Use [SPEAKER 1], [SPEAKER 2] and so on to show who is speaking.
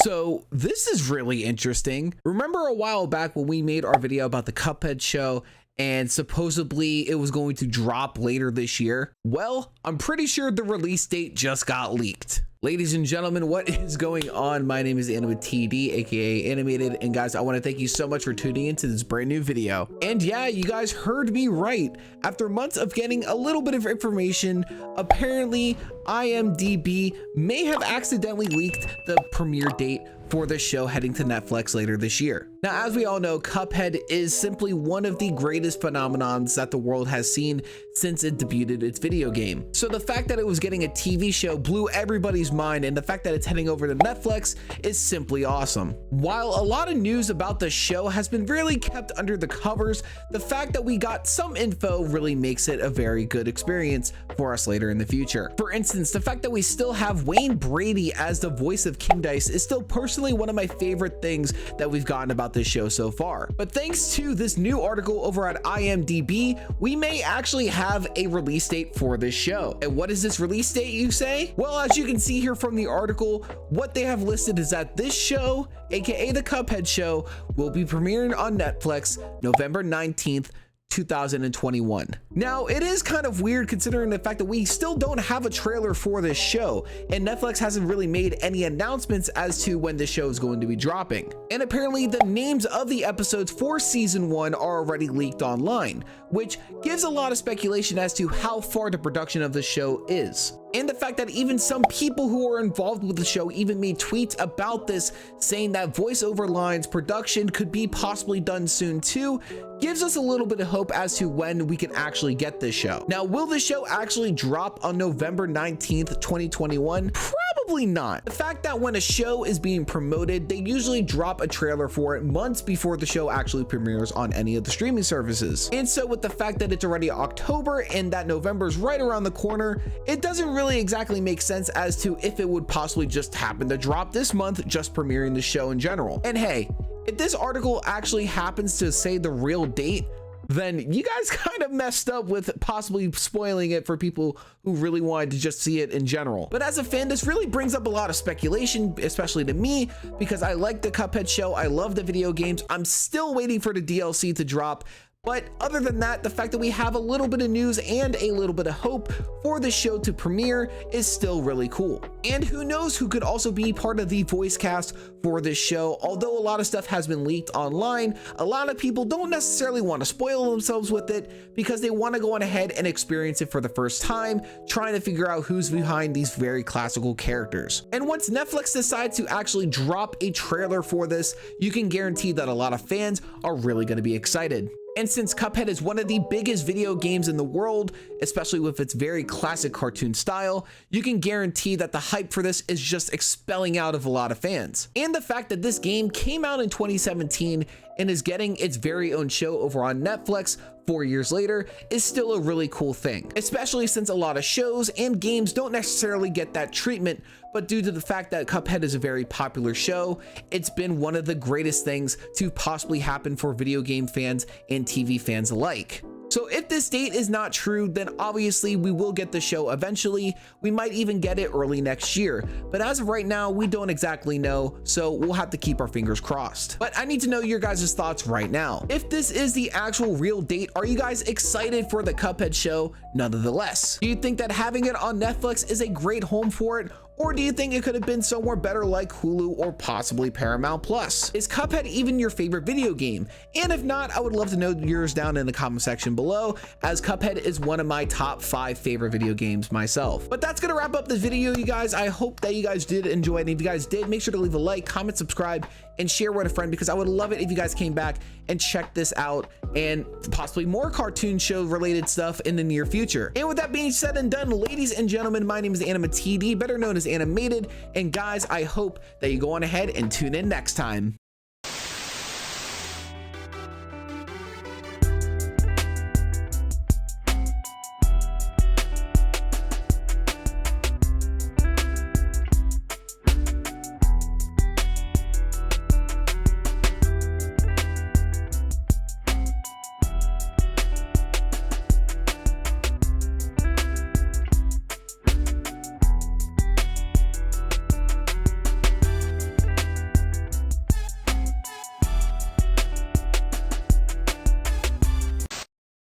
[SPEAKER 1] So this is really interesting. Remember a while back when we made our video about the Cuphead show and supposedly it was going to drop later this year? Well, I'm pretty sure the release date just got leaked. Ladies and gentlemen, what is going on? My name is AnimaTD, aka Animated, and guys, I want to thank you so much for tuning into this brand new video. And yeah, you guys heard me right. After months of getting a little bit of information, apparently IMDb may have accidentally leaked the premiere date for the show heading to Netflix later this year. Now, as we all know, Cuphead is simply one of the greatest phenomenons that the world has seen since it debuted its video game. So the fact that it was getting a TV show blew everybody's mind, and the fact that it's heading over to Netflix is simply awesome. While a lot of news about the show has been really kept under the covers, the fact that we got some info really makes it a very good experience for us later in the future. For instance, the fact that we still have Wayne Brady as the voice of King Dice is still personally one of my favorite things that we've gotten about this show so far. But thanks to this new article over at IMDb, we may actually have a release date for this show. And what is this release date, you say? Well, as you can see here from the article, what they have listed is that this show, aka the Cuphead show, will be premiering on Netflix November 19th, 2021. Now, it is kind of weird considering the fact that we still don't have a trailer for this show, and Netflix hasn't really made any announcements as to when the show is going to be dropping. And apparently the names of the episodes for season 1 are already leaked online, which gives a lot of speculation as to how far the production of the show is. And the fact that even some people who are involved with the show even made tweets about this, saying that voiceover lines production could be possibly done soon too, gives us a little bit of hope as to when we can actually get this show. Now, will the show actually drop on November 19th, 2021? Probably not. The fact that when a show is being promoted, they usually drop a trailer for it months before the show actually premieres on any of the streaming services. And so with the fact that it's already October and that November is right around the corner, it doesn't really exactly make sense as to if it would possibly just happen to drop this month, just premiering the show in general. And hey, if this article actually happens to say the real date, then you guys kind of messed up with possibly spoiling it for people who really wanted to just see it in general. But as a fan, this really brings up a lot of speculation, especially to me, because I like the Cuphead show. I love the video games. I'm still waiting for the DLC to drop. But other than that, the fact that we have a little bit of news and a little bit of hope for the show to premiere is still really cool. And who knows who could also be part of the voice cast for this show. Although a lot of stuff has been leaked online, a lot of people don't necessarily want to spoil themselves with it because they want to go on ahead and experience it for the first time, trying to figure out who's behind these very classical characters. And once Netflix decides to actually drop a trailer for this, you can guarantee that a lot of fans are really going to be excited. And since Cuphead is one of the biggest video games in the world, especially with its very classic cartoon style, you can guarantee that the hype for this is just expelling out of a lot of fans. And the fact that this game came out in 2017 and is getting its very own show over on Netflix 4 years later is still a really cool thing, especially since a lot of shows and games don't necessarily get that treatment. But due to the fact that Cuphead is a very popular show, it's been one of the greatest things to possibly happen for video game fans and TV fans alike. So if this date is not true, then obviously we will get the show eventually. We might even get it early next year, but as of right now, we don't exactly know, so we'll have to keep our fingers crossed. But I need to know your guys' thoughts right now. If this is the actual real date, are you guys excited for the Cuphead show nonetheless? Do you think that having it on Netflix is a great home for it? Or do you think it could have been somewhere better like Hulu or possibly Paramount Plus? Is Cuphead even your favorite video game? And if not, I would love to know yours down in the comment section below, as Cuphead is one of my top 5 favorite video games myself. But that's gonna wrap up this video, you guys. I hope that you guys did enjoy it. And if you guys did, make sure to leave a like, comment, subscribe, and share with a friend, because I would love it if you guys came back and checked this out and possibly more cartoon show related stuff in the near future. And with that being said and done, ladies and gentlemen, my name is AnimaTD, better known as Animated, and guys, I hope that you go on ahead and tune in next time.